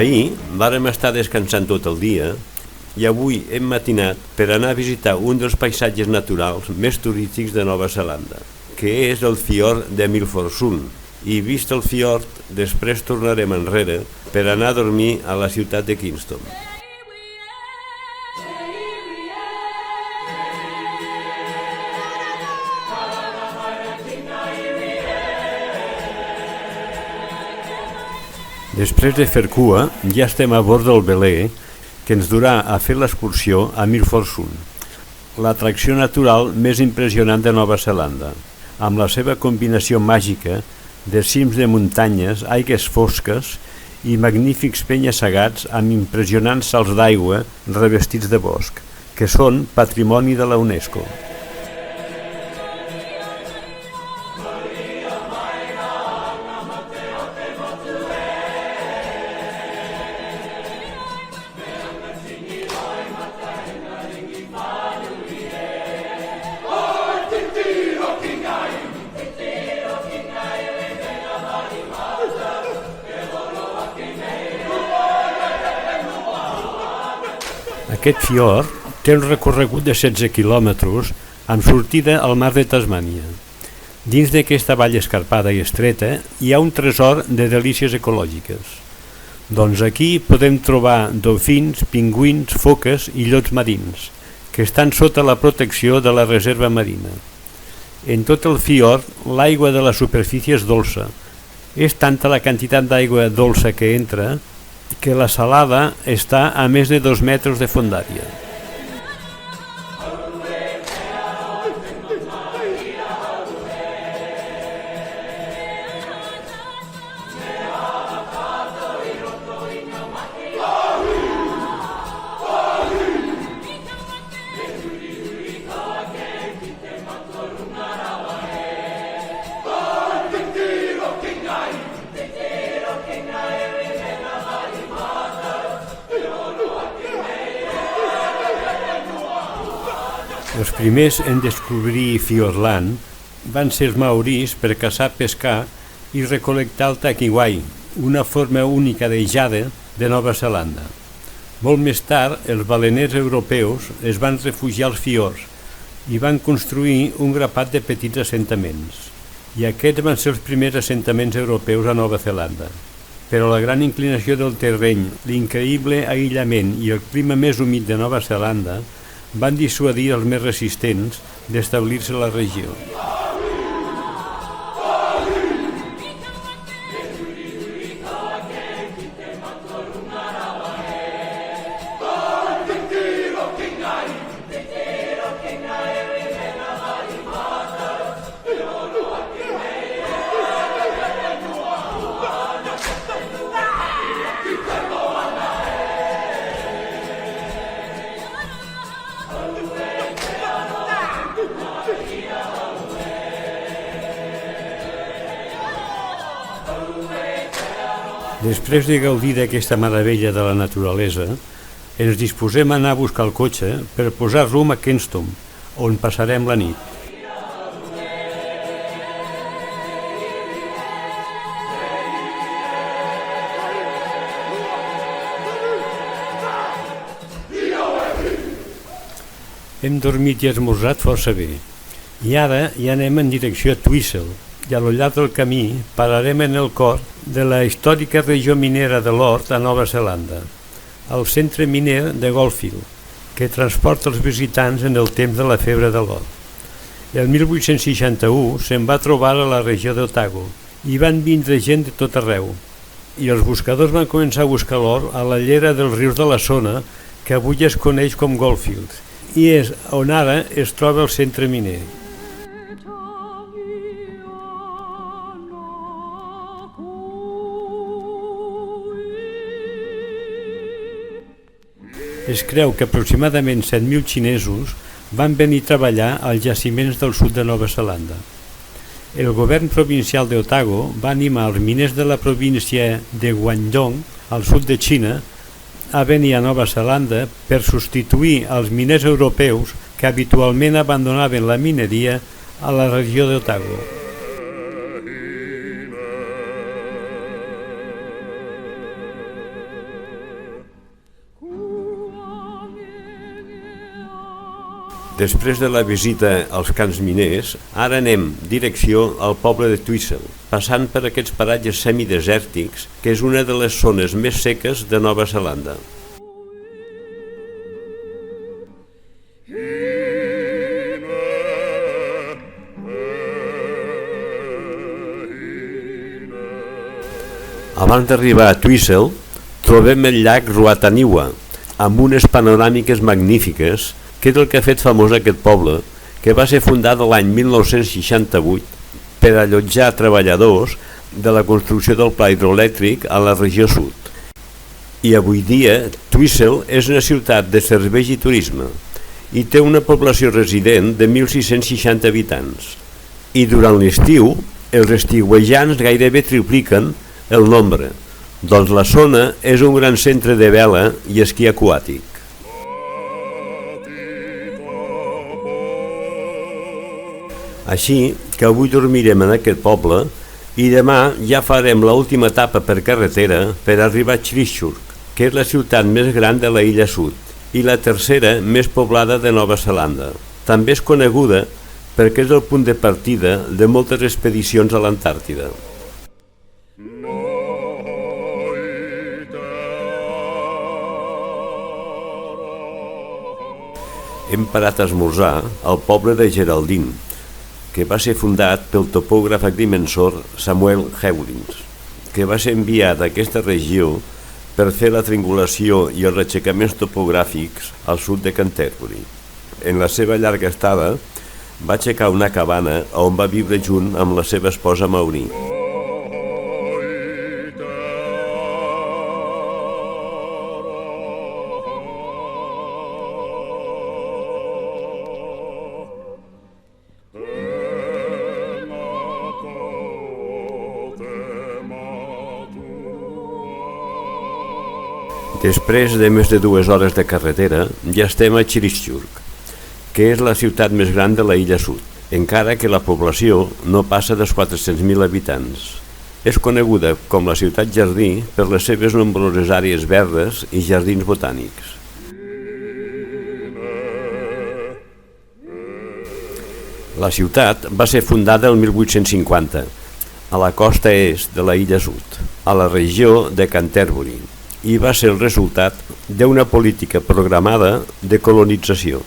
Ahir vàrem estar descansant tot el dia i avui hem matinat per anar a visitar un dels paisatges naturals més turístics de Nova Zelanda, que és el fiord de Milford Sound, i vist el fiord, després tornarem enrere per anar a dormir a la ciutat de Kingston. Després de fer cua, ja estem a bord del veler que ens durà a fer l'excursió a Milford Sound, l'atracció natural més impressionant de Nova Zelanda, amb la seva combinació màgica de cims de muntanyes, aigues fosques i magnífics penya-segats amb impressionants salts d'aigua revestits de bosc, que són patrimoni de la UNESCO. Aquest fiord té un recorregut de 16 quilòmetres amb sortida al mar de Tasmània. Dins d'aquesta vall escarpada i estreta hi ha un tresor de delícies ecològiques. Doncs aquí podem trobar dofins, pingüins, foques i llops marins, que estan sota la protecció de la reserva marina. En tot el fiord, l'aigua de la superfície és dolça. És tanta la quantitat d'aigua dolça que entra que la salada està a més de 2 metres de fondària. Els primers en descobrir Fiordland van ser els maoris per caçar, pescar i recol·lectar el takiwai, una forma única de jade de Nova Zelanda. Molt més tard, els baleners europeus es van refugiar als fiords i van construir un grapat de petits assentaments. I aquests van ser els primers assentaments europeus a Nova Zelanda. Però la gran inclinació del terreny, l'increïble aïllament i el clima més humit de Nova Zelanda van dissuadir els més resistents d'establir-se a la regió. Després de gaudir d'aquesta meravella de la naturalesa, ens disposem a anar a buscar el cotxe per posar rumb a Kingston, on passarem la nit. Hem dormit i esmorzat força bé, i ara ja anem en direcció a Twizel, i a lo llarg del camí pararem en el cor de la històrica regió minera de l'or a Nova Zelanda, el centre miner de Goldfield, que transporta els visitants en el temps de la febre de l'or. El 1861 se'n va trobar a la regió d'Otago i van vindre gent de tot arreu, i els buscadors van començar a buscar l'or a la llera dels rius de la zona que avui es coneix com Goldfield, i és on ara es troba el centre miner. Es creu que aproximadament 7.000 xinesos van venir a treballar als jaciments del sud de Nova Zelanda. El govern provincial d'Otago va animar els miners de la província de Guangdong, al sud de Xina, a venir a Nova Zelanda per substituir els miners europeus que habitualment abandonaven la mineria a la regió d'Otago. Després de la visita als camps miners, ara anem direcció al poble de Twizel, passant per aquests paratges semidesèrtics, que és una de les zones més seques de Nova Zelanda. Abans d'arribar a Twizel, trobem el llac Ruataniwa, amb unes panoràmiques magnífiques, que és el que ha fet famós aquest poble, que va ser fundat l'any 1968 per allotjar treballadors de la construcció del pla hidroelèctric a la regió sud. I avui dia, Twizel és una ciutat de serveis i turisme i té una població resident de 1.660 habitants. I durant l'estiu, els estiuejants gairebé tripliquen el nombre, doncs la zona és un gran centre de vela i esquí aquàtic. Així que avui dormirem en aquest poble i demà ja farem l'última etapa per carretera per arribar a Christchurch, que és la ciutat més gran de la illa sud i la tercera més poblada de Nova Zelanda. També és coneguda perquè és el punt de partida de moltes expedicions a l'Antàrtida. Hem parat a esmorzar al poble de Geraldine, que va ser fundat pel topògraf agrimensor Samuel Hewlins, que va ser enviat a aquesta regió per fer la triangulació i els reaixecaments topogràfics al sud de Canterbury. En la seva llarga estada va aixecar una cabana on va viure junt amb la seva esposa Maureen. Després de més de 2 hores de carretera, ja estem a Christchurch, que és la ciutat més gran de la illa sud, encara que la població no passa dels 400.000 habitants. És coneguda com la ciutat jardí per les seves nombroses àrees verdes i jardins botànics. La ciutat va ser fundada el 1850, a la costa est de la illa sud, a la regió de Canterbury, i va ser el resultat d'una política programada de colonització,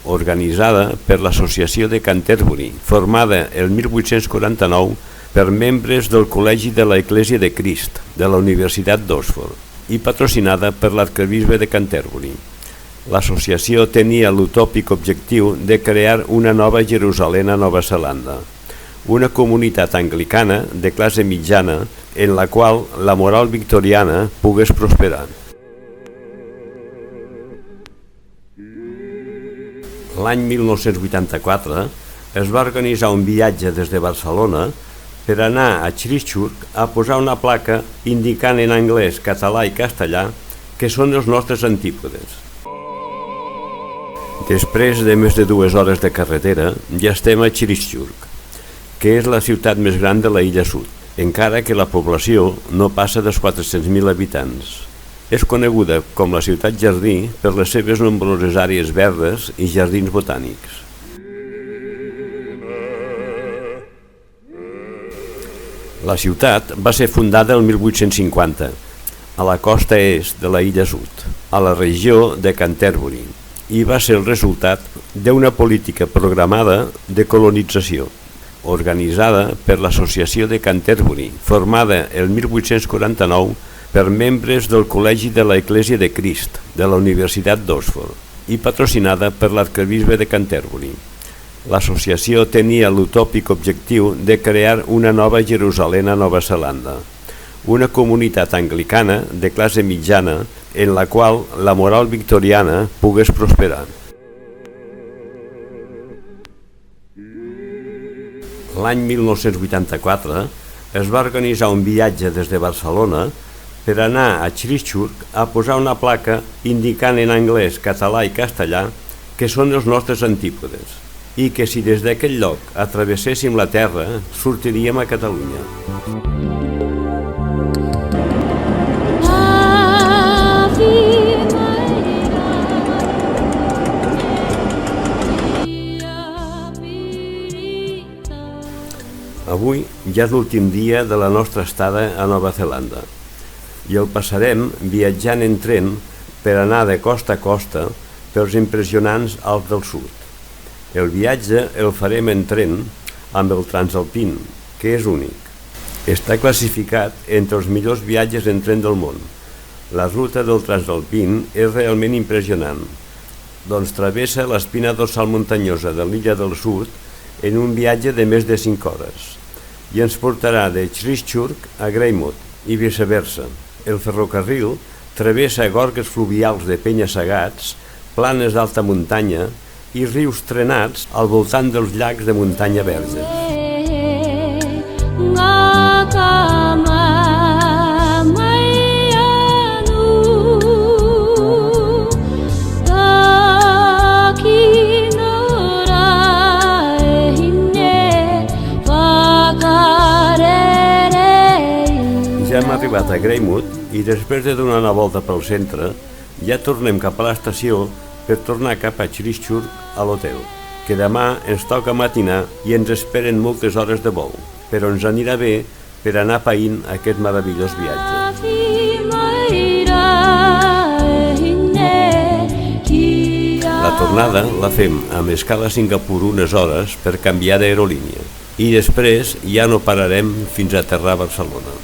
organitzada per l'Associació de Canterbury, formada el 1849 per membres del Col·legi de l'Església de Crist de la Universitat d'Oxford i patrocinada per l'arquebisbe de Canterbury. L'associació tenia l'utòpic objectiu de crear una nova Jerusalem a Nova Zelanda, una comunitat anglicana de classe mitjana en la qual la moral victoriana pogués prosperar. L'any 1984 es va organitzar un viatge des de Barcelona per anar a Christchurch a posar una placa indicant en anglès, català i castellà que són els nostres antípodes. Després de més de 2 hores de carretera ja estem a Christchurch, que és la ciutat més gran de la illa sud, encara que la població no passa dels 400.000 habitants. És coneguda com la ciutat jardí per les seves nombroses àrees verdes i jardins botànics. La ciutat va ser fundada el 1850, a la costa est de la illa sud, a la regió de Canterbury, i va ser el resultat d'una política programada de colonització, organitzada per l'Associació de Canterbury, formada el 1849 per membres del Col·legi de l'Església de Crist de la Universitat d'Oxford i patrocinada per l'arquebisbe de Canterbury. L'associació tenia l'utòpic objectiu de crear una nova Jerusalem a Nova Zelanda, una comunitat anglicana de classe mitjana en la qual la moral victoriana pogués prosperar. L'any 1984 es va organitzar un viatge des de Barcelona per anar a Christchurch a posar una placa indicant en anglès, català i castellà que són els nostres antípodes i que si des d'aquell lloc atravesséssim la terra sortiríem a Catalunya. Avui ja és l'últim dia de la nostra estada a Nova Zelanda i el passarem viatjant en tren per anar de costa a costa pels impressionants Alps del Sud. El viatge el farem en tren amb el Transalpine, que és únic. Està classificat entre els millors viatges en tren del món. La ruta del Transalpine és realment impressionant, doncs travessa l'espina dorsal muntanyosa de l'illa del Sud en un viatge de més de 5 hores i ens portarà de Christchurch a Greymouth i viceversa. El ferrocarril travessa gorgues fluvials de penya-segats, planes d'alta muntanya i rius trenats al voltant dels llacs de muntanya verges. Ja hem arribat a Greymouth i després de donar una volta pel centre ja tornem cap a l'estació per tornar cap a Christchurch a l'hotel, que demà ens toca matinar i ens esperen moltes hores de vol, però ens anirà bé per anar païnt aquest meravellós viatge. La tornada la fem amb escala a Singapur unes hores per canviar d'aerolínia i després ja no pararem fins a aterrar a Barcelona.